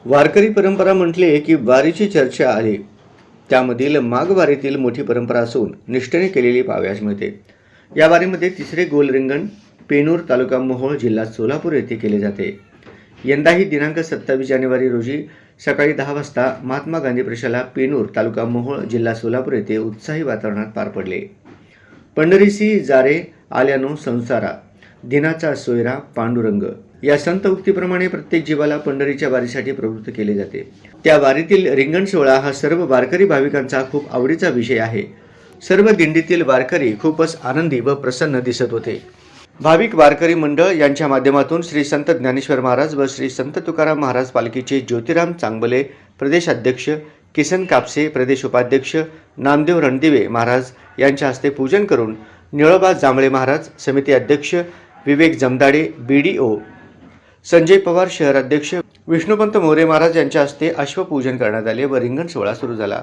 वारकरी परंपरा म्हटले की वारीची चर्चा आली. त्यामधील माघ वारीतील मोठी परंपरा असून निष्ठेने केलेली पाहावयास मिळते. या वारीमध्ये तिसरे गोल रिंगण पेनूर तालुका मोहोळ जिल्हा सोलापूर येथे केले जाते. यंदाही दिनांक 27 जानेवारी रोजी सकाळी 10 वाजता महात्मा गांधी प्रशाला पेनूर तालुका मोहोळ जिल्हा सोलापूर येथे उत्साही वातावरणात पार पडले. पंढरीसी जारे आल्यानो संसारा, दिनाचा सोयरा पांडुरंग या संत उक्तीप्रमाणे प्रत्येक जीवाला पंढरीच्या वारीसाठी प्रवृत्त केले जाते. त्या वारीतील रिंगण सोहळा हा सर्व वारकरी भाविकांचा खूप आवडीचा विषय आहे. सर्व दिंडीतील वारकरी खूपच आनंदी व प्रसन्न दिसत होते. भाविक वारकरी मंडळ यांच्या माध्यमातून श्री संत ज्ञानेश्वर महाराज व श्री संत तुकाराम महाराज पालखीचे ज्योतिराम चांगबले प्रदेशाध्यक्ष, किसन कापसे प्रदेश उपाध्यक्ष, नामदेव रणदिवे महाराज यांच्या हस्ते पूजन करून निळोबा जांभळे महाराज समिती अध्यक्ष, विवेक जमदाडे BDO, संजय पवार शहराध्यक्ष, विष्णुपंत मोरे महाराज यांच्या हस्ते अश्वपूजन करण्यात आले व रिंगण सोहळा सुरू झाला.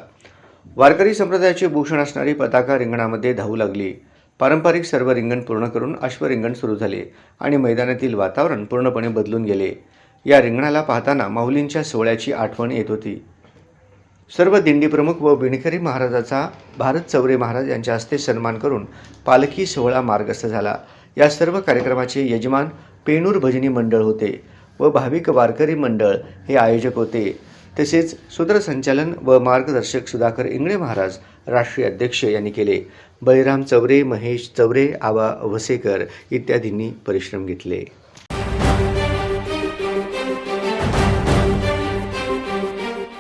वारकरी संप्रदायाचे भूषण असणारी पताका रिंगणामध्ये धावू लागली. पारंपरिक सर्व रिंगण पूर्ण करून अश्वरिंगण सुरू झाले आणि मैदानातील वातावरण पूर्णपणे बदलून गेले. या रिंगणाला पाहताना माऊलींच्या सोहळ्याची आठवण येत होती. सर्व दिंडी प्रमुख व विणकरी महाराजाचा भारत चौरे महाराज यांच्या हस्ते सन्मान करून पालखी सोहळा मार्गस्थ झाला. या सर्व कार्यक्रमाचे यजमान पेनूर भजनी मंडळ होते व भाविक वारकरी मंडळ हे आयोजक होते. तसेच सूत्रसंचालन व मार्गदर्शक सुधाकर इंगळे महाराज राष्ट्रीय अध्यक्ष यांनी केले. बळीराम चौरे, महेश चौरे, आबा वसेकर इत्यादींनी परिश्रम घेतले.